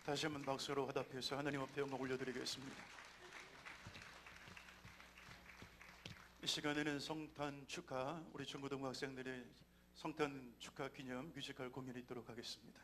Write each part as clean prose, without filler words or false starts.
다시 한번 박수로 화답해서 하나님 앞에 영광 올려드리겠습니다. 이 시간에는 성탄 축하, 우리 중고등학생들의 성탄 축하 기념 뮤지컬 공연이 있도록 하겠습니다.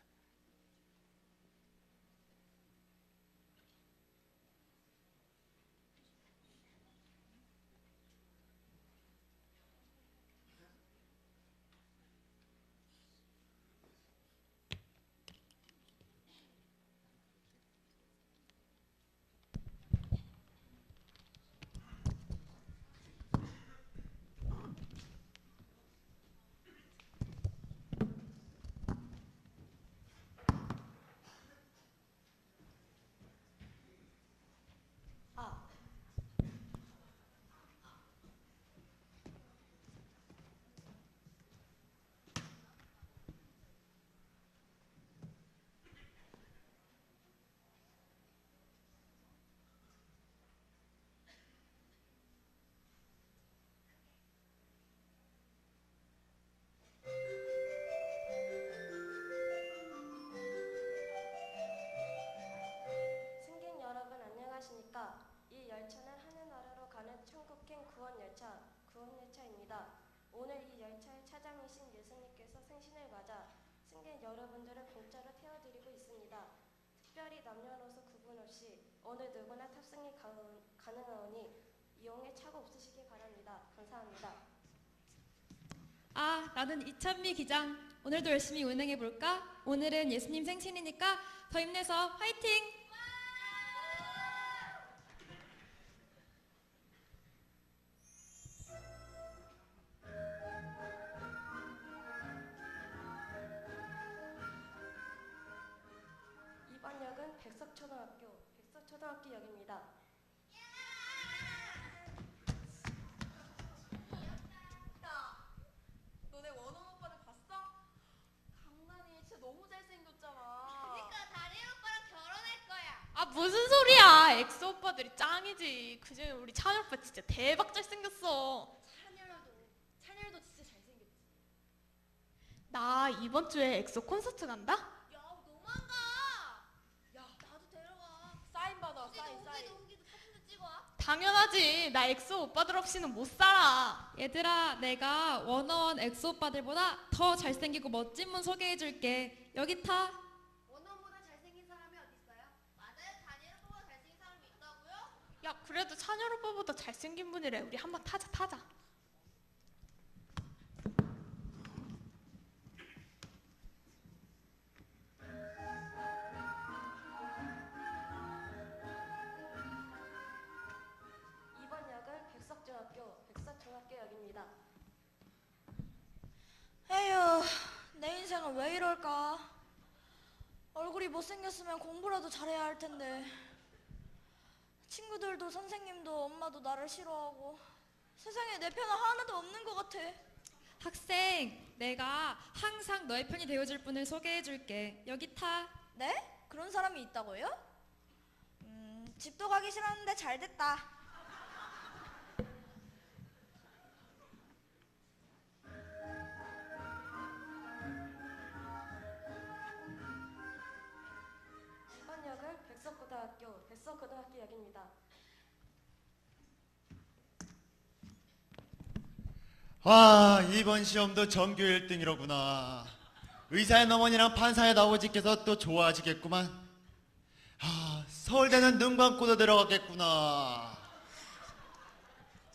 승객 여러분 안녕하십니까? 이 열차는 하늘나라로 가는 천국행 구원열차입니다. 오늘 이 열차의 차장이신 예수님께서 생신을 맞아 승객 여러분들을 공짜로 태워드리고 있습니다. 특별히 남녀노소 구분 없이 어느 누구나 탑승이 가능하오니 이용에 착오 없으시기 바랍니다. 감사합니다. 나는 이찬미 기장. 오늘도 열심히 운행해볼까? 오늘은 예수님 생신이니까 더 힘내서 화이팅! 이번 역은 백석초등학교역입니다. 너네 원원 오빠를 봤어? 강난이 진짜 너무 잘생겼잖아. 그러니까 다린 오빠랑 결혼할 거야. 아 무슨 소리야? 엑소 오빠들이 짱이지. 그중에 우리 찬열 오빠 진짜 대박 잘생겼어. 찬열도 진짜 잘생겼지. 나 이번 주에 엑소 콘서트 간다? 야, 너만 가. 야, 나도 데려가. 사인 받아. 우기도 사진도 찍어 와. 당연하지. 나 엑소 오빠들 없이는 못 살아. 얘들아, 내가 원어원 엑소 오빠들보다 더 잘생기고 멋진 분 소개해줄게. 여기 타. 원원보다 잘생긴 사람이 어디 있어요? 맞아요, 다린 오빠보다 잘생긴 사람이 있다고요? 야 그래도 찬열 오빠보다 잘생긴 분이래. 우리 한번 타자. 이번 역은 백석중학교역입니다. 에휴, 내 인생은 왜 이럴까? 얼굴이 못생겼으면 공부라도 잘해야 할 텐데. 친구들도 선생님도 엄마도 나를 싫어하고 세상에 내 편은 하나도 없는 것 같아. 학생, 내가 항상 너의 편이 되어줄 분을 소개해줄게. 여기 타. 네? 그런 사람이 있다고요? 집도 가기 싫었는데 잘 됐다. 이번 역은 백석고등학교역입니다. 이번 시험도 전교 1등이로구나. 의사의 어머니랑 판사의 아버지께서 또 좋아하시겠구만. 서울대는 눈 감고도 들어가겠구나.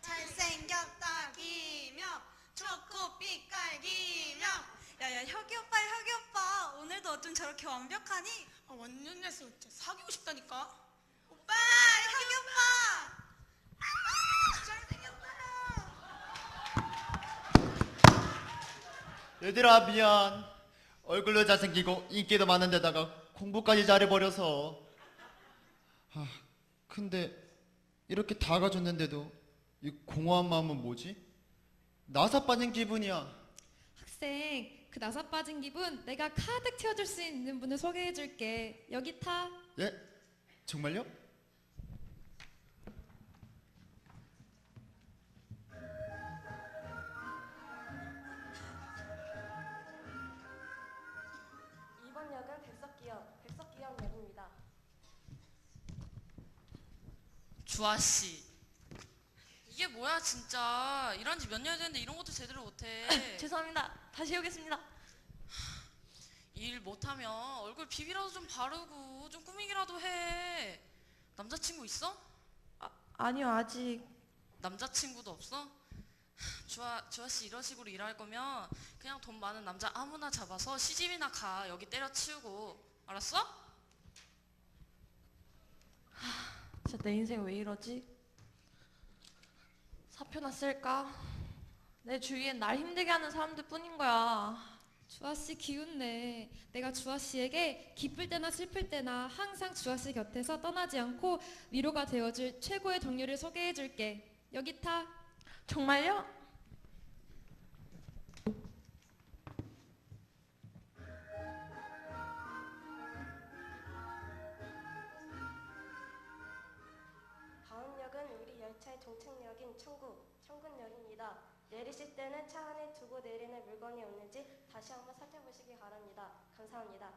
잘생겼다 김영 초코빛깔 김영. 야야 혁이 오빠 오늘도 어쩜 저렇게 완벽하니? 완전 됐어. 진짜 사귀고 싶다니까. 오빠 혁이 오빠 잘생겼다. 얘들아 미안. 얼굴도 잘생기고 인기도 많은 데다가 공부까지 잘해버려서. 근데 이렇게 다 가졌는데도 이 공허한 마음은 뭐지? 나사 빠진 기분이야. 학생, 그 나사 빠진 기분 내가 가득 채워줄 수 있는 분을 소개해줄게. 여기 타. 예? 정말요? 이번 역은 백석기역 귀염역입니다. 주아씨, 이게 뭐야 진짜. 일한 지 몇 년 됐는데 이런 것도 제대로 못해. 죄송합니다. 다시 해보겠습니다. 일 못하면 얼굴 비비라도 좀 바르고 좀 꾸미기라도 해. 남자친구 있어? 아니요, 아직. 남자친구도 없어? 주아씨 이런 식으로 일할 거면 그냥 돈 많은 남자 아무나 잡아서 시집이나 가. 여기 때려치우고. 알았어? 진짜 내 인생 왜 이러지? 사표나 쓸까? 내 주위엔 날 힘들게 하는 사람들 뿐인 거야. 주아씨 기운내. 내가 주아씨에게 기쁠 때나 슬플 때나 항상 주아씨 곁에서 떠나지 않고 위로가 되어줄 최고의 동료를 소개해줄게. 여기 타. 정말요? 다음 역은 우리 열차의 종착역인 청군역입니다. 내리실 때는 차 안에 두고 내리는 물건이 없는지 다시 한번 살펴보시기 바랍니다. 감사합니다.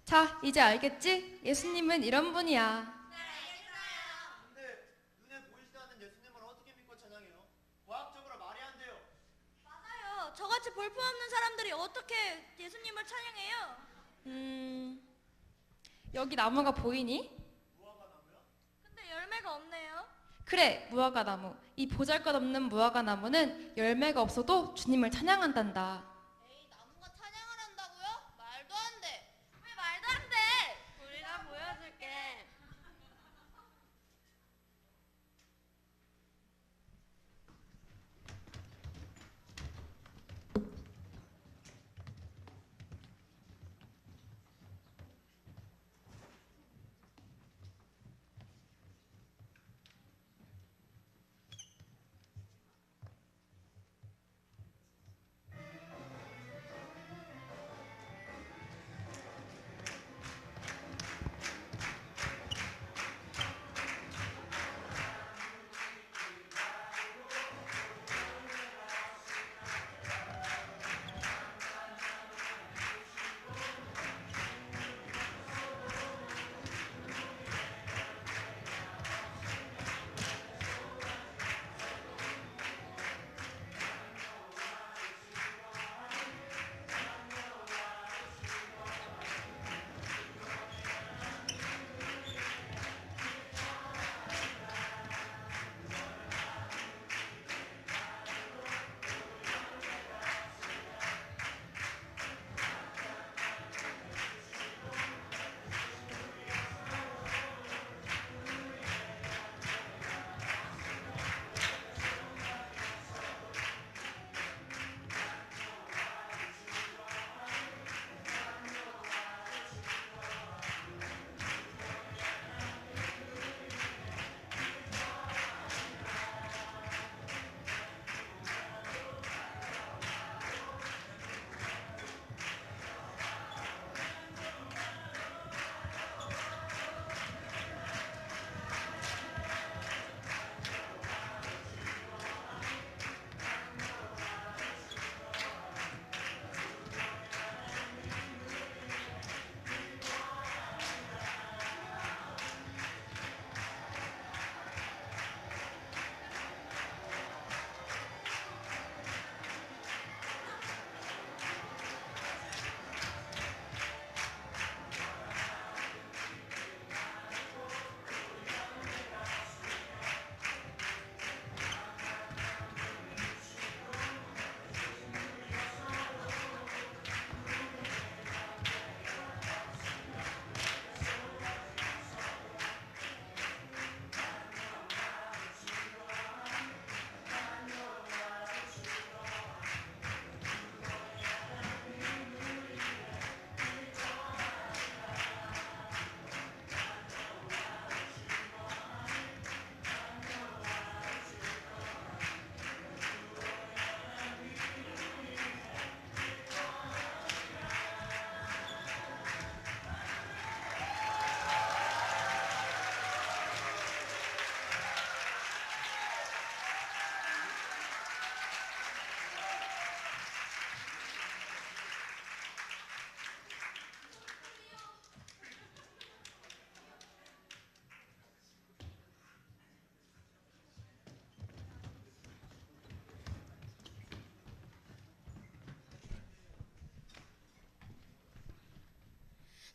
자, 이제 알겠지? 예수님은 이런 분이야. 근데 눈에 보이지도 않는 예수님을 어떻게 믿고 찬양해요? 과학적으로 말이 안 돼요. 맞아요. 저같이 볼품없는 사람들이 어떻게 예수님을 찬양해요? 여기 나무가 보이니? 무화과 나무요? 근데 열매가 그래, 무화과나무. 이 보잘것없는 무화과나무는 열매가 없어도 주님을 찬양한단다. 에이, 나무가 찬양을 한다고요? 말도 안 돼. 왜 말도 안 돼? 우리가 보여줄게.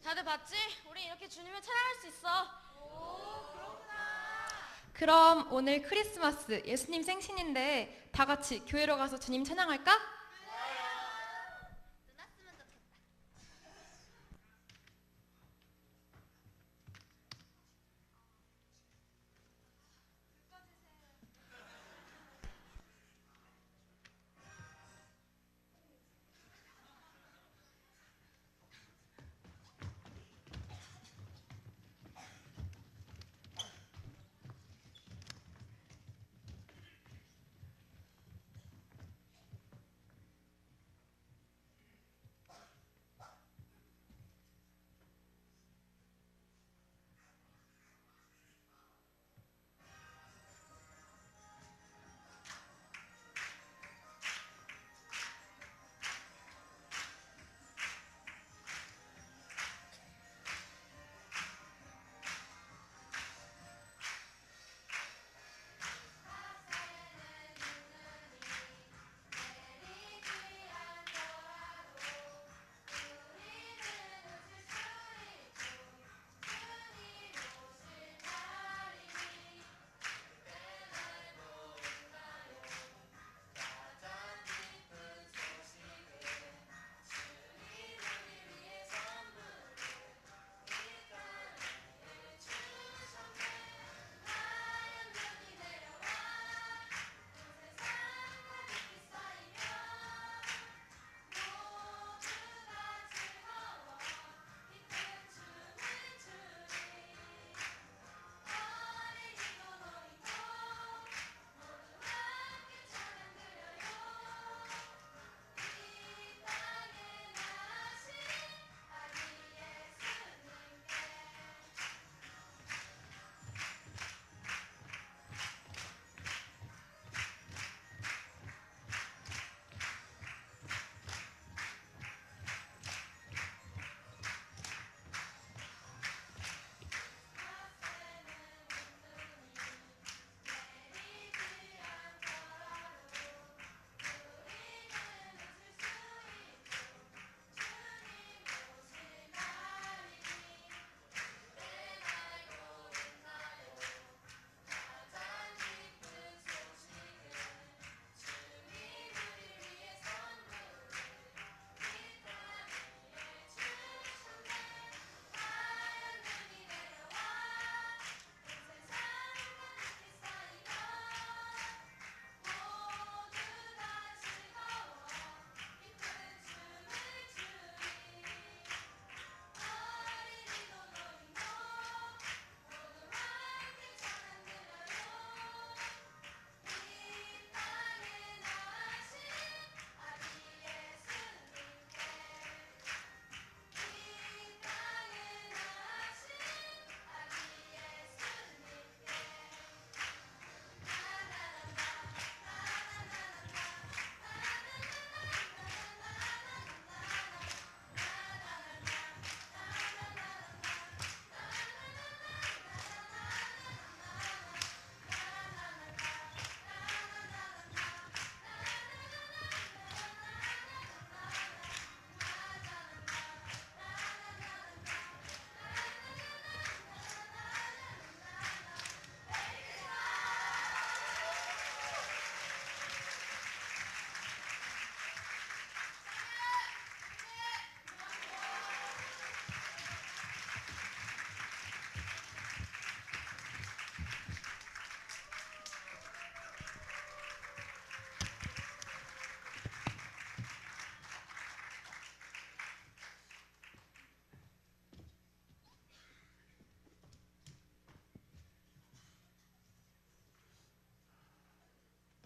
다들 봤지? 우리 이렇게 주님을 찬양할 수 있어. 그럼 오늘 크리스마스 예수님 생신인데 다 같이 교회로 가서 주님 찬양할까?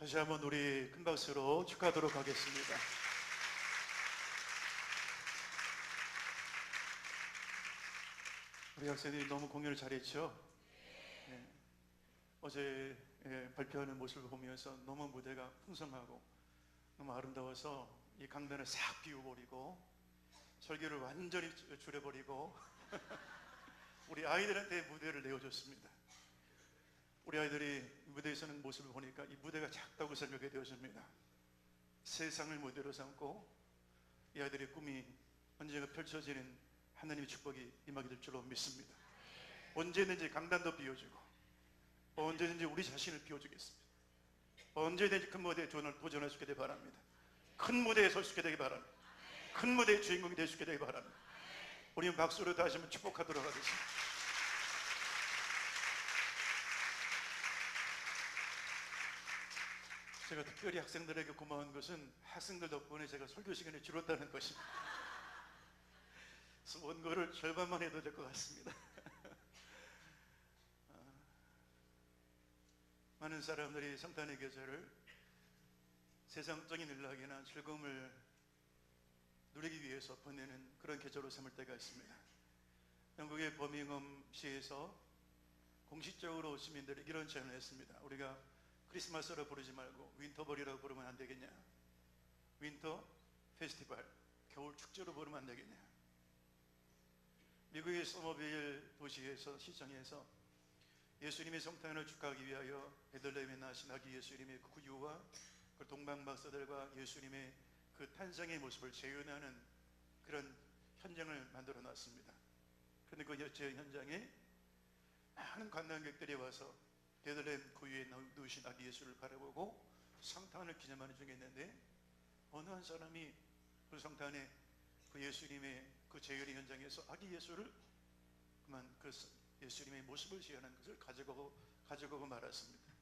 다시 한번 우리 큰 박수로 축하하도록 하겠습니다. 우리 학생들이 너무 공연을 잘했죠? 네. 어제 발표하는 모습을 보면서 너무 무대가 풍성하고 너무 아름다워서 이 강단을 싹 비워버리고 설교를 완전히 줄여버리고 우리 아이들한테 무대를 내어줬습니다. 우리 아이들이 무대에 서는 모습을 보니까 이 무대가 작다고 생각이 되어집니다. 세상을 무대로 삼고 이 아이들의 꿈이 언젠가 펼쳐지는 하나님의 축복이 임하게 될 줄로 믿습니다. 언제든지 강단도 비워주고 언제든지 우리 자신을 비워주겠습니다. 언제든지 큰 무대에 도전할 수 있게 되기 바랍니다. 큰 무대에 설 수 있게 되기 바랍니다. 큰 무대의 주인공이 될 수 있게 되기 바랍니다. 우리는 박수로 다시 한번 축복하도록 하겠습니다. 제가 특별히 학생들에게 고마운 것은 학생들 덕분에 제가 설교 시간이 줄었다는 것입니다. 그래서 원고를 절반만 해도 될 것 같습니다. 많은 사람들이 성탄의 계절을 세상적인 일락이나 즐거움을 누리기 위해서 보내는 그런 계절로 삼을 때가 있습니다. 영국의 버밍엄시에서 공식적으로 시민들이 이런 제안을 했습니다. 우리가 크리스마스로 부르지 말고 윈터벌이라고 부르면 안 되겠냐? 윈터 페스티벌, 겨울 축제로 부르면 안 되겠냐? 미국의 서머빌 도시에서 시청에서 예수님의 성탄을 축하하기 위하여 베들레헴에 나신 아기 예수님의 그 구유와 그 동방박사들과 예수님의 그 탄생의 모습을 재현하는 그런 현장을 만들어 놨습니다. 그런데 그 재현 현장에 많은 관광객들이 와서 베들레헴 구유에 누우신 아기 예수를 바라보고 성탄을 기념하는 중에 있는데 어느 한 사람이 그 성탄의 그 예수님의 그 재현의 현장에서 아기 예수를 그만 그 예수님의 모습을 재현한 것을 가져가고 말았습니다.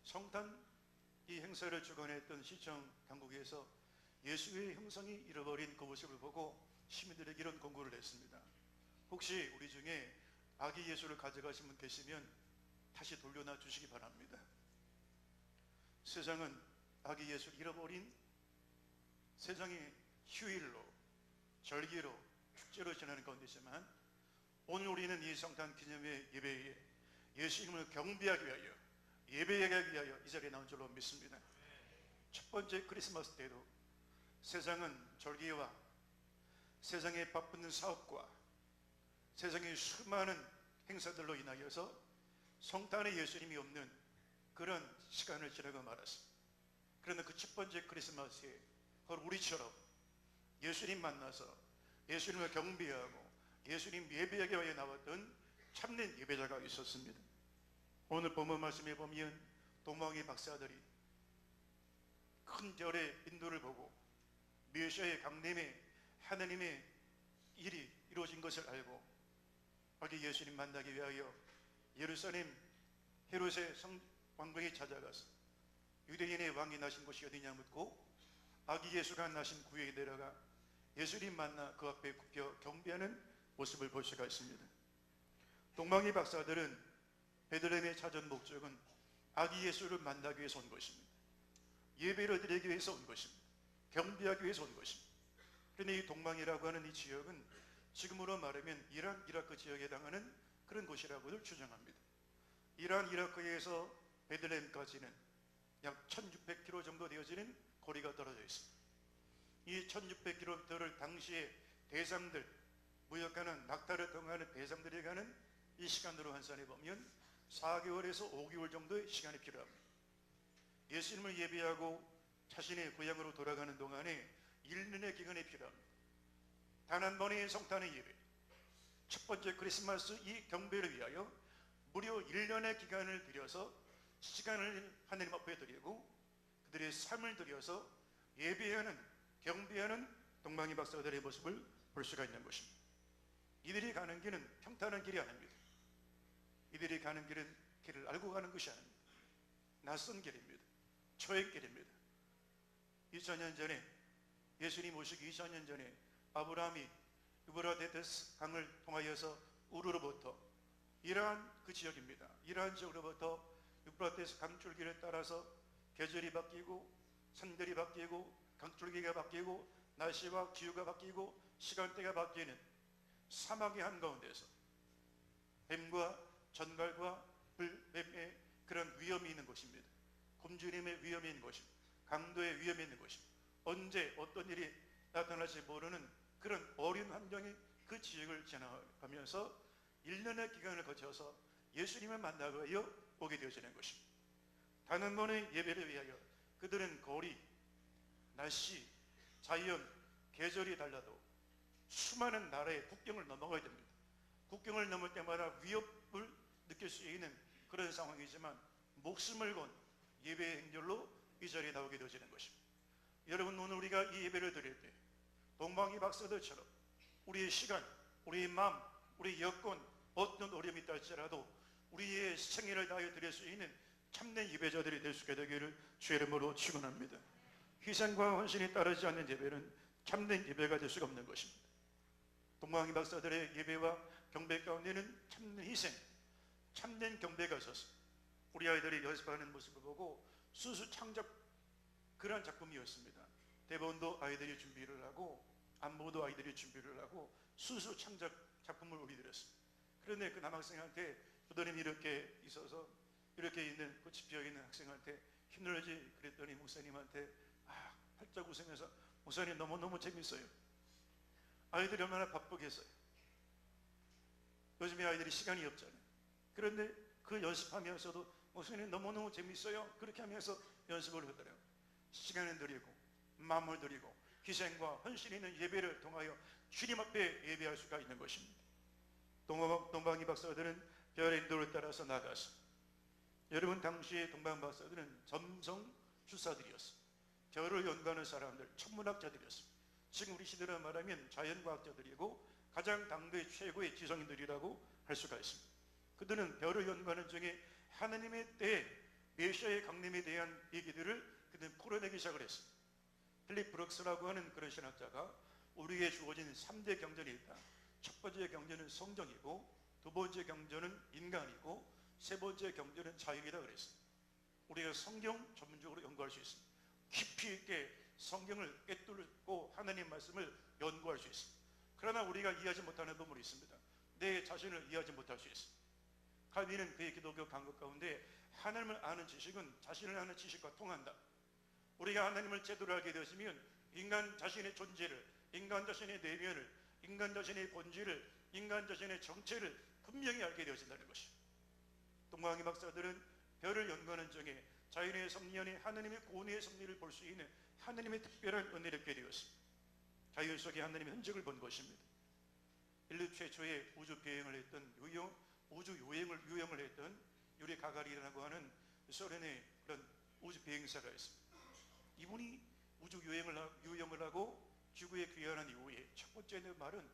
성탄 이 행사를 주관했던 시청 당국에서 예수의 형상이 잃어버린 그 모습을 보고 시민들에게 이런 권고를 했습니다. 혹시 우리 중에 아기 예수를 가져가신 분 계시면 다시 돌려놔 주시기 바랍니다. 세상은 아기 예수를 잃어버린 세상의 휴일로 절기로 축제로 지나는 가운데지만 오늘 우리는 이 성탄 기념의 예배에 예수님을 경배하기 위하여 예배하기 위하여 이 자리에 나온 줄로 믿습니다. 첫 번째 크리스마스 때도 세상은 절기와 세상의 바쁜 사업과 세상의 수많은 행사들로 인하여서 성탄의 예수님이 없는 그런 시간을 지나고 말았습니다. 그러나 그 첫 번째 크리스마스에 바로 우리처럼 예수님 만나서 예수님을 경배하고 예수님 예배하기 위해 나왔던 참된 예배자가 있었습니다. 오늘 본문 말씀에 보면 동방의 박사들이 큰 별의 인도를 보고 메시아의 강림에 하나님의 일이 이루어진 것을 알고 아기 예수님 만나기 위하여 예루살렘 헤롯의 왕궁에 찾아가서 유대인의 왕이 나신 곳이 어디냐 묻고 아기 예수가 나신 구유에 내려가 예수님 만나 그 앞에 굽혀 경배하는 모습을 볼 수가 있습니다. 동방의 박사들은 베들레헴에 찾은 목적은 아기 예수를 만나기 위해서 온 것입니다. 예배를 드리기 위해서 온 것입니다. 경배하기 위해서 온 것입니다. 그런데 이 동방이라고 하는 이 지역은 지금으로 말하면 이란, 이라크 지역에 해당하는 그런 곳이라고 추정합니다. 이란, 이라크에서 베들레헴까지는 약 1600km 정도 되어지는 거리가 떨어져 있습니다. 이 1600km를 당시에 대상들, 무역하는 낙타를 통하는 대상들이 가는 이 시간으로 환산해 보면 4개월에서 5개월 정도의 시간이 필요합니다. 예수님을 예배하고 자신의 고향으로 돌아가는 동안에 1년의 기간이 필요합니다. 단 한 번의 성탄의 예배, 첫 번째 크리스마스 이 경배를 위하여 무려 1년의 기간을 들여서 시간을 하나님 앞에 드리고 그들의 삶을 들여서 예배하는 경배하는 동방의 박사들의 모습을 볼 수가 있는 것입니다. 이들이 가는 길은 평탄한 길이 아닙니다. 이들이 가는 길은 길을 알고 가는 것이 아닙니다. 낯선 길입니다. 초행 길입니다. 2000년 전에 예수님 오시기 2000년 전에 아브라함이 유브라데스 강을 통하여서 우르로부터 이러한 그 지역입니다. 이러한 지역으로부터 유브라데스 강줄기를 따라서 계절이 바뀌고 산들이 바뀌고 강줄기가 바뀌고 날씨와 기후가 바뀌고 시간대가 바뀌는 사막의 한가운데서 뱀과 전갈과 불뱀의 그런 위험이 있는 곳입니다. 굶주림의 위험이 있는 곳입니다. 강도의 위험이 있는 곳입니다. 언제 어떤 일이 나타날지 모르는 그런 어려운 환경이 그 지역을 지나가면서 1년의 기간을 거쳐서 예수님을 만나고 오게 되어지는 것입니다. 단 한 번의 예배를 위하여 그들은 거리, 날씨, 자연, 계절이 달라도 수많은 나라의 국경을 넘어가야 됩니다. 국경을 넘을 때마다 위협을 느낄 수 있는 그런 상황이지만 목숨을 건 예배의 행렬로 이 자리에 나오게 되어지는 것입니다. 여러분, 오늘 우리가 이 예배를 드릴 때 동방이 박사들처럼 우리의 시간, 우리의 마음, 우리의 여건 어떤 어려움이 있다 할지라도 우리의 생애를 다하여 드릴 수 있는 참된 예배자들이 될 수 있게 되기를 주의 이름으로 축원합니다. 희생과 헌신이 따르지 않는 예배는 참된 예배가 될 수가 없는 것입니다. 동방이 박사들의 예배와 경배 가운데는 참된 희생, 참된 경배가 있었습니다. 우리 아이들이 연습하는 모습을 보고 순수 창작 그런 작품이었습니다. 대본도 아이들이 준비를 하고 안무도 아이들이 준비를 하고 순수 창작 작품을 올려드렸습니다. 그런데 그 남학생한테 부모님이 이렇게 있어서 이렇게 있는 꽃이 피어있는 학생한테 힘들지 그랬더니 목사님한테 활짝 웃으면서 목사님 너무너무 재밌어요. 아이들이 얼마나 바쁘겠어요. 요즘에 아이들이 시간이 없잖아요. 그런데 그 연습하면서도 목사님 너무너무 재밌어요. 그렇게 하면서 연습을 하더라고요. 시간을 드리고 마음을 드리고 희생과 헌신 있는 예배를 통하여 주님 앞에 예배할 수가 있는 것입니다. 동방이 박사들은 별의 인도를 따라서 나가서 여러분 당시의 동방 박사들은 점성 주사들이었습니다. 별을 연구하는 사람들, 천문학자들이었습니다. 지금 우리 시대로 말하면 자연과학자들이고 가장 당대 최고의 지성인들이라고 할 수가 있습니다. 그들은 별을 연구하는 중에 하나님의 때 메시아의 강림에 대한 얘기들을 그들은 풀어내기 시작을 했습니다. 필립 브룩스라고 하는 그런 신학자가 우리에게 주어진 3대 경전이 있다. 첫 번째 경전은 성경이고 두 번째 경전은 인간이고 세 번째 경전은 자연이다 그랬습니다. 우리가 성경 전문적으로 연구할 수 있습니다. 깊이 있게 성경을 꿰뚫고 하나님 말씀을 연구할 수 있습니다. 그러나 우리가 이해하지 못하는 부분이 있습니다. 내 자신을 이해하지 못할 수 있습니다. 칼빈은 그의 기독교 강국 가운데 하나님을 아는 지식은 자신을 아는 지식과 통한다. 우리가 하나님을 제대로 알게 되었으면 인간 자신의 존재를, 인간 자신의 내면을, 인간 자신의 본질을, 인간 자신의 정체를 분명히 알게 되어진다는 것입니다. 동방이 박사들은 별을 연구하는 중에 자연의 섭리 안에 하나님의 고뇌의 섭리를 볼 수 있는 하나님의 특별한 은혜를 얻게 되었습니다. 자연 속에 하나님의 흔적을 본 것입니다. 인류 최초의 우주 비행을 했던 우주 유영을 했던 유리 가가린이라고 하는 소련의 그런 우주 비행사가 있습니다. 이분이 우주 유영을 하고 지구에 귀환한 이후에 첫 번째 말은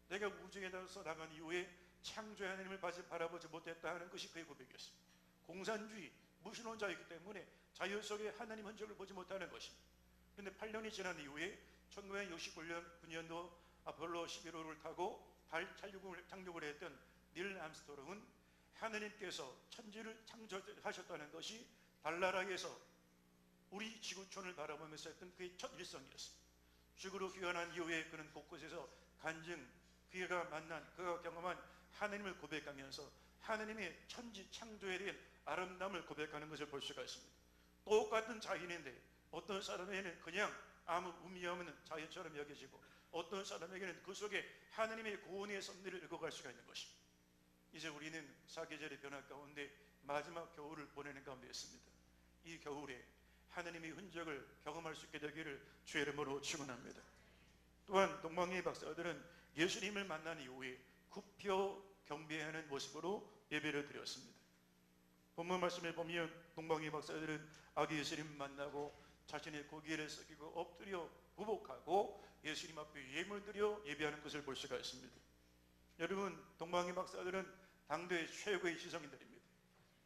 내가 우주에 나간 이후에 창조의 하나님을 바라보지 못했다 하는 것이 그의 고백이었습니다. 공산주의, 무신론자이기 때문에 자연 속에 하나님 흔적을 보지 못하는 것입니다. 그런데 8년이 지난 이후에 1969년도 아폴로 11호를 타고 달 착륙을 했던 닐 암스트롱은 하나님께서 천지를 창조하셨다는 것이 달나라에서 우리 지구촌을 바라보면서 했던 그의 첫 일성이었습니다. 지구로 귀환한 이후에 그는 곳곳에서 간증, 그가 만난, 그가 경험한 하나님을 고백하면서 하나님의 천지 창조에 대한 아름다움을 고백하는 것을 볼 수가 있습니다. 똑같은 자연인데 어떤 사람에게는 그냥 아무 의미 없는 자연처럼 여겨지고 어떤 사람에게는 그 속에 하나님의 고온의 섭리를 읽어갈 수가 있는 것입니다. 이제 우리는 사계절의 변화 가운데 마지막 겨울을 보내는 가운데 있습니다. 이 겨울에 하나님의 흔적을 경험할 수 있게 되기를 주의 이름으로 축원합니다. 또한 동방의 박사들은 예수님을 만난 이후에 굽혀 경배하는 모습으로 예배를 드렸습니다. 본문 말씀에 보면 동방의 박사들은 아기 예수님을 만나고 자신의 고개를 숙이고 엎드려 부복하고 예수님 앞에 예물 드려 예배하는 것을 볼 수가 있습니다. 여러분, 동방의 박사들은 당대 최고의 지성인들입니다.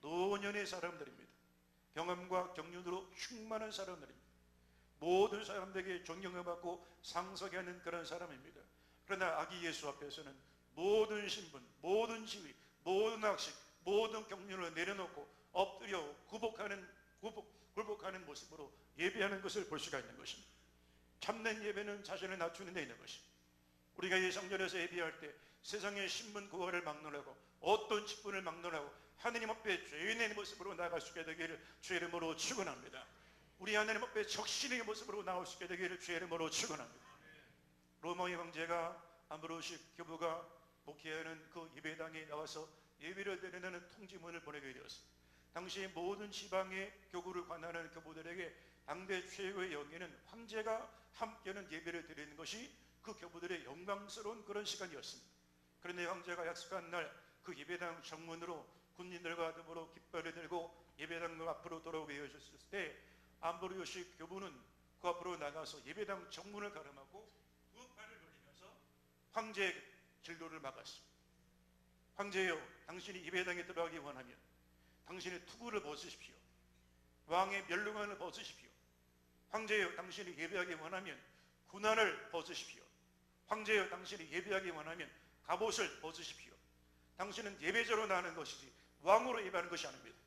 노년의 사람들입니다. 경험과 경륜으로 충만한 사람들입니다. 모든 사람들에게 존경을 받고 상속하는 그런 사람입니다. 그러나 아기 예수 앞에서는 모든 신분, 모든 지위, 모든 학식, 모든 경륜을 내려놓고 엎드려 굴복하는 굴복하는 모습으로 예배하는 것을 볼 수가 있는 것입니다. 참된 예배는 자신을 낮추는 데 있는 것입니다. 우리가 이 성전에서 예배할 때 세상의 신분 구호를 막론하고 어떤 직분을 막론하고 하느님 앞에 죄인의 모습으로 나아갈 수 있게 되기를 주의 이름으로 축원합니다. 우리 하느님 앞에 적신의 모습으로 나올 수 있게 되기를 주의 이름으로 축원합니다. 로마의 황제가 암브로시 교부가 목회하는 그 예배당에 나와서 예배를 드리는 통지문을 보내게 되었습니다. 당시 모든 지방의 교구를 관할하는 교부들에게 당대 최고의 영예는 황제가 함께하는 예배를 드리는 것이 그 교부들의 영광스러운 그런 시간이었습니다. 그런데 황제가 약속한 날 그 예배당 정문으로 군인들과 더불어 깃발을 들고 예배당 앞으로 돌아오게 되었을 때 암브로시 교부는 그 앞으로 나가서 예배당 정문을 가름하고 우팔을 돌리면서 황제의 진로를 막았습니다. 황제여, 당신이 예배당에 들어가기 원하면 당신의 투구를 벗으십시오. 왕의 멸류관을 벗으십시오. 황제여, 당신이 예배하기 원하면 군화를 벗으십시오. 황제여, 당신이 예배하기 원하면 갑옷을 벗으십시오. 당신은 예배자로 나가는 것이지 왕으로 예배하는 것이 아닙니다.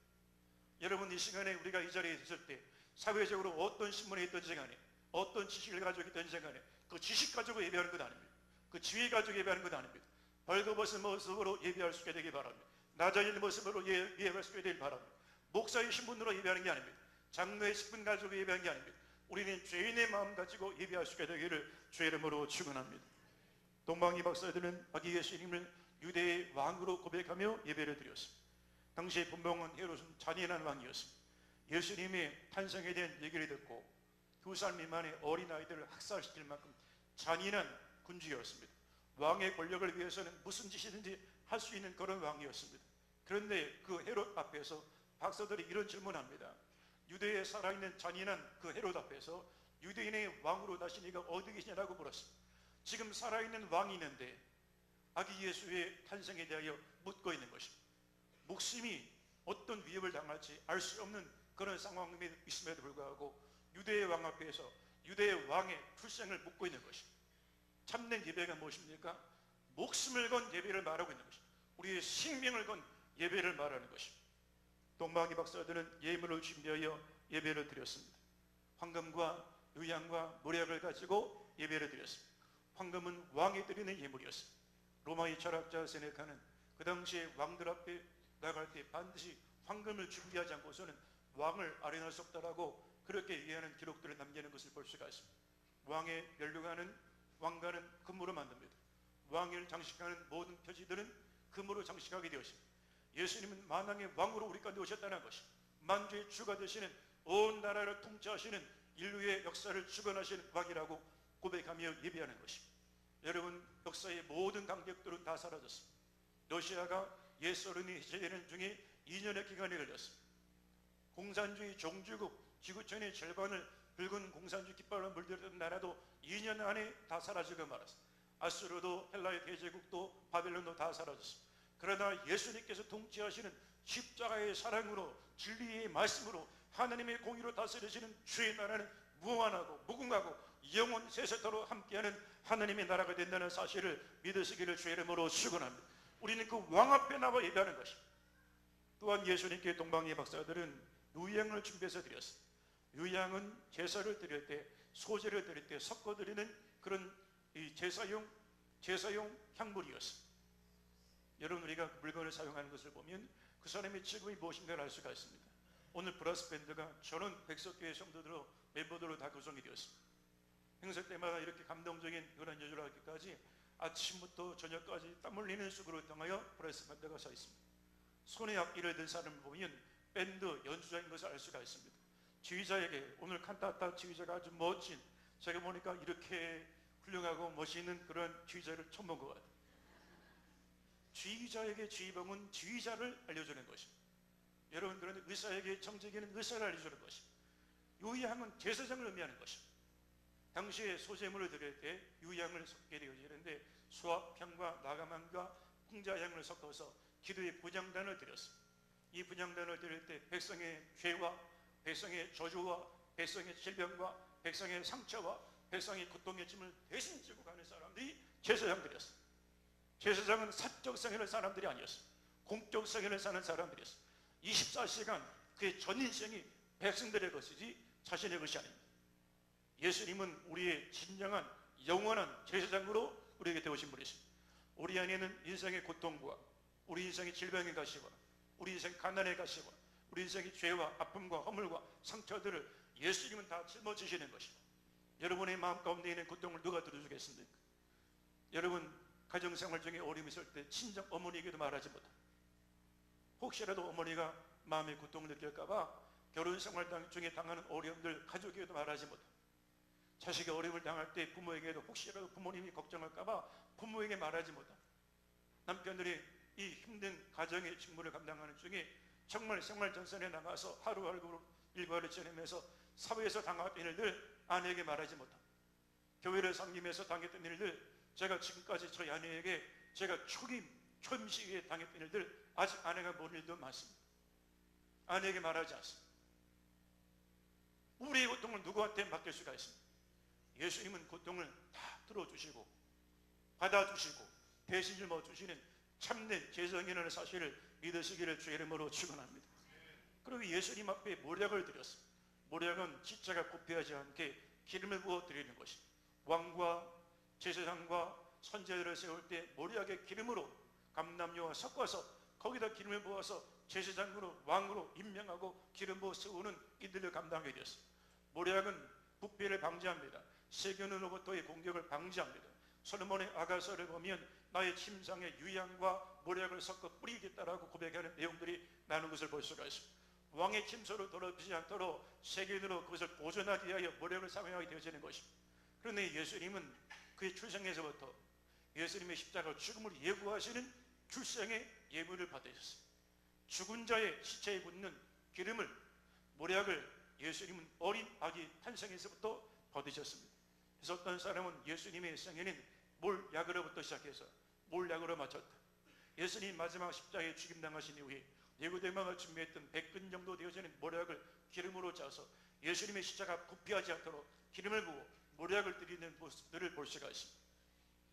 여러분, 이 시간에 우리가 이 자리에 있을 때 사회적으로 어떤 신분에 있든지 간에 어떤 지식을 가지고 있든지 간에 그 지식 가지고 예배하는 것 아닙니다. 그 지위 가지고 예배하는 것 아닙니다. 벌거벗은 모습으로 예배할 수 있게 되기 바랍니다. 낮아진 모습으로 예배할 수 있게 되길 바랍니다. 목사의 신분으로 예배하는 게 아닙니다. 장로의 신분 가지고 예배하는 게 아닙니다. 우리는 죄인의 마음 가지고 예배할 수 있게 되기를 주의 이름으로 축원합니다. 동방이 박사들은 아기 예수님을 유대의 왕으로 고백하며 예배를 드렸습니다. 당시 분봉은 헤롯은 잔인한 왕이었습니다. 예수님의 탄생에 대한 얘기를 듣고 2살 미만의 어린아이들을 학살시킬 만큼 잔인한 군주였습니다. 왕의 권력을 위해서는 무슨 짓이든지 할 수 있는 그런 왕이었습니다. 그런데 그 헤롯 앞에서 박사들이 이런 질문합니다. 유대에 살아있는 잔인한 그 헤롯 앞에서 유대인의 왕으로 다시 네가 어디 계시냐라고 물었습니다. 지금 살아있는 왕이 있는데 아기 예수의 탄생에 대하여 묻고 있는 것입니다. 목숨이 어떤 위협을 당할지 알 수 없는 그런 상황이 있음에도 불구하고 유대의 왕 앞에서 유대의 왕의 출생을 묻고 있는 것입니다. 참된 예배가 무엇입니까? 목숨을 건 예배를 말하고 있는 것입니다. 우리의 생명을 건 예배를 말하는 것입니다. 동방이 박사들은 예물을 준비하여 예배를 드렸습니다. 황금과 유향과 모략을 가지고 예배를 드렸습니다. 황금은 왕이 드리는 예물이었습니다. 로마의 철학자 세네카는 그 당시에 왕들 앞에 나갈 때 반드시 황금을 준비하지 않고서는 왕을 아련할 수 없다라고 그렇게 이해하는 기록들을 남기는 것을 볼 수가 있습니다. 왕의 멸류관은 왕관은 금으로 만듭니다. 왕을 장식하는 모든 표지들은 금으로 장식하게 되었습니다. 예수님은 만왕의 왕으로 우리 가운데 오셨다는 것이 만주의 주가 되시는 온 나라를 통치하시는 인류의 역사를 주관하시는 왕이라고 고백하며 예배하는 것입니다. 여러분, 역사의 모든 강력들은 다 사라졌습니다. 러시아가 예소련이 해체되는 중에 2년의 기간이 걸렸습니다. 공산주의 종주국 지구촌의 절반을 붉은 공산주의 깃발로 물들였던 나라도 2년 안에 다 사라지고 말았습니다. 아수르도 헬라의 대제국도 바벨론도 다 사라졌습니다. 그러나 예수님께서 통치하시는 십자가의 사랑으로 진리의 말씀으로 하나님의 공의로 다스리시는 주의 나라는 무한하고 무궁하고 영원 세세토록 함께하는 하나님의 나라가 된다는 사실을 믿으시기를 주의 이름으로 축원합니다. 우리는 그 왕 앞에 나와 예배하는 것입니다. 또한 예수님께 동방의 박사들은 유향을 준비해서 드렸습니다. 유향은 제사를 드릴 때, 소제를 드릴 때 섞어 드리는 그런 이 제사용 향물이었습니다. 여러분, 우리가 물건을 사용하는 것을 보면 그 사람의 직업이 무엇인가를 알 수가 있습니다. 오늘 브라스 밴드가 전원 백석교회 성도들로 멤버들로 다 구성이 되었습니다. 행사 때마다 이렇게 감동적인 그런 연주를 하기까지 아침부터 저녁까지 땀 흘리는 수고를 통하여 브라스 밴드가 서 있습니다. 손에 악기를 든 사람을 보면 밴드 연주자인 것을 알 수가 있습니다. 지휘자에게 오늘 칸타타 지휘자가 아주 멋진, 제가 보니까 이렇게 훌륭하고 멋있는 그런 지휘자를 처음 본 것 같아요. 지휘자에게 지휘봉은 지휘자를 알려주는 것입니다. 여러분, 그런데 의사에게 정직에는 의사를 알려주는 것입니다. 유향은 제사장을 의미하는 것입니다. 당시에 소제물을 드릴 때 유향을 섞게 되어지는데 수압향과 나가망과 홍자향을 섞어서 기도의 분향단을 드렸습니다. 이 분향단을 드릴 때 백성의 죄와 백성의 저주와 백성의 질병과 백성의 상처와 백성의 고통의 짐을 대신 지고 가는 사람들이 제사장들이었습니다. 제사장은 사적 생애를 사는 사람들이 아니었습니다. 공적 생애를 사는 사람들이었습니다. 24시간 그의 전 인생이 백성들의 것이지 자신의 것이 아닙니다. 예수님은 우리의 진정한 영원한 제사장으로 우리에게 되어신 분이십니다. 우리 안에는 인생의 고통과 우리 인생의 질병의 가시와 우리 인생의 가난의 가시와 우리 인생의 죄와 아픔과 허물과 상처들을 예수님은 다 짊어지시는 것입니다. 여러분의 마음 가운데 있는 고통을 누가 들어주겠습니까? 여러분 가정생활 중에 어려움이 있을 때 친정 어머니에게도 말하지 못합니다. 혹시라도 어머니가 마음의 고통을 느낄까봐 결혼생활 중에 당하는 어려움들 가족에게도 말하지 못합니다. 자식이 어려움을 당할 때 부모에게도 혹시라도 부모님이 걱정할까봐 부모에게 말하지 못합니다. 남편들이 이 힘든 가정의 직무를 감당하는 중에 정말 생활 전선에 나가서 하루하루 일과를 지내면서 사회에서 당했던 일들 아내에게 말하지 못합니다. 교회를 섬기면서 당했던 일들, 제가 지금까지 저희 아내에게 제가 초임 시기에 당했던 일들 아직 아내가 모르는 일도 많습니다. 아내에게 말하지 않습니다. 우리의 고통을 누구한테 맡길 수가 있습니다. 예수님은 고통을 다 들어주시고 받아주시고 대신 짊어주시는 참된 제사장이라는 사실을 믿으시기를 주의 이름으로 축원합니다. 그리고 예수님 앞에 모략을 드렸습니다. 모략은 지체가 굽혀하지 않게 기름을 부어 드리는 것입니다. 왕과 제사장과 선제들을 세울 때 모략의 기름으로 감람유와 섞어서 거기다 기름을 부어서 제사장으로 왕으로 임명하고 기름 부어 세우는 이들을 감당하게 되었습니다. 모략은 부패를 방지합니다. 세균으로부터의 공격을 방지합니다. 솔로몬의 아가서를 보면 나의 침상에 유향과 모략을 섞어 뿌리겠다라고 고백하는 내용들이 나오는 것을 볼 수가 있습니다. 왕의 침소를 더럽히지 않도록 세균으로 그것을 보존하기 위하여 모략을 사용하게 되어지는 것입니다. 그런데 예수님은 그의 출생에서부터 예수님의 십자가 죽음을 예고하시는 출생의 예물을 받으셨습니다. 죽은 자의 시체에 붓는 기름을 모략을 예수님은 어린 아기 탄생에서부터 받으셨습니다. 그래서 어떤 사람은 예수님의 생애는 몰약으로부터 시작해서 몰약으로 마쳤다. 예수님 마지막 십자가에 죽임당하신 이후에 니고데모가 준비했던 100근 정도 되어지는 모략을 기름으로 짜서 예수님의 십자가 부패하지 않도록 기름을 부어 모략을 드리는 모습들을 볼 수가 있습니다.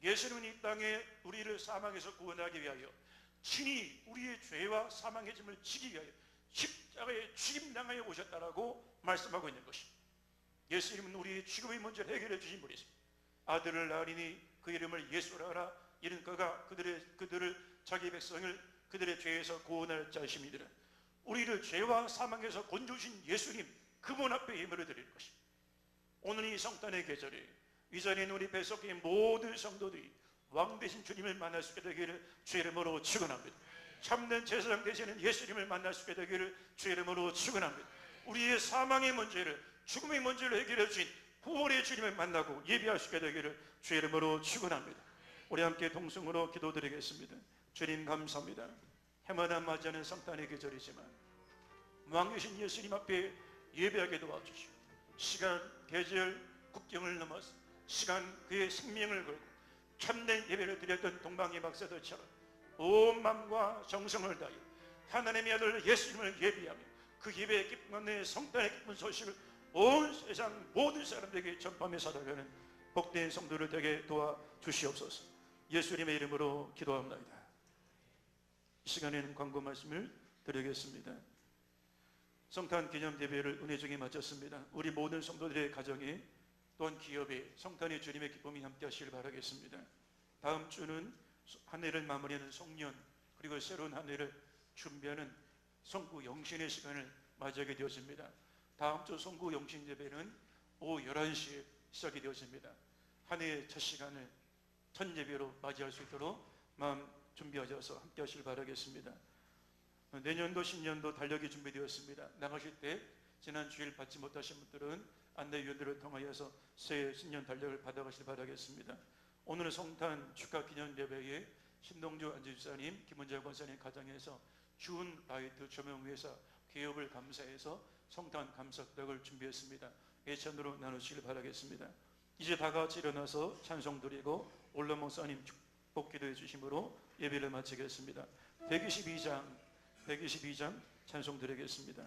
예수님은 이 땅에 우리를 사망에서 구원하기 위하여 친히 우리의 죄와 사망의 짐을 지기 위하여 십자가에 죽임당하여 오셨다라고 말씀하고 있는 것입니다. 예수님은 우리의 죽음의 문제를 해결해 주신 분이십니다. 아들을 낳으리니 그 이름을 예수라 하라. 이는 그가 그들을 자기 백성을 그들의 죄에서 구원할 자이심이더라. 우리를 죄와 사망에서 건져주신 예수님 그분 앞에 예물을 드릴 것입니다. 오늘 이 성탄의 계절에 이 자리에 우리 배석의 모든 성도들이 왕 되신 주님을 만날 수 있게 되기를 주의 이름으로 축원합니다. 참된 제사장 되시는 예수님을 만날 수 있게 되기를 주의 이름으로 축원합니다. 우리의 사망의 문제를 죽음의 문제를 해결해 주신 구원의 주님을 만나고 예비할 수 있게 되기를 주의 이름으로 축원합니다. 우리 함께 동성으로 기도드리겠습니다. 주님 감사합니다. 해마다 맞이하는 성탄의 계절이지만 왕 되신 예수님 앞에 예배하게 도와주시고 시간, 계절, 국경을 넘어서 시간 그의 생명을 걸고 참된 예배를 드렸던 동방의 박사들처럼 온 마음과 정성을 다하여 하나님의 아들 예수님을 예비하며 그 예배의 기쁨 가운데 성탄의 기쁜 소식을 온 세상 모든 사람들에게 전파하며 살아가는 복된 성도를 되게 도와주시옵소서. 예수님의 이름으로 기도합니다. 이 시간에는 광고 말씀을 드리겠습니다. 성탄 기념 예배를 은혜 중에 마쳤습니다. 우리 모든 성도들의 가정에 또한 기업에 성탄의 주님의 기쁨이 함께 하시길 바라겠습니다. 다음 주는 한 해를 마무리하는 송년 그리고 새로운 한 해를 준비하는 성구 영신의 시간을 맞이하게 되었습니다. 다음 주 성구 영신 예배는 오후 11시에 시작이 되었습니다. 한 해의 첫 시간을 첫 예배로 맞이할 수 있도록 마음 준비하셔서 함께 하시길 바라겠습니다. 내년도 신년도 달력이 준비되었습니다. 나가실 때 지난 주일 받지 못하신 분들은 안내위원들을 통하여서 새해 신년 달력을 받아가시길 바라겠습니다. 오늘 성탄 축하 기념 예배에 신동주 안지주사님, 김원재 권사님 가정에서 준 라이트 조명회사 기업을 감사해서 성탄 감사떡을 준비했습니다. 예찬으로 나누시길 바라겠습니다. 이제 다 같이 일어나서 찬송 드리고 올라 목사님 축복 기도해 주심으로 예배를 마치겠습니다. 122장 찬송 드리겠습니다.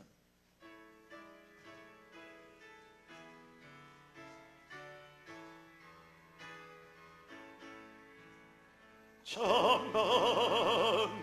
참 반가운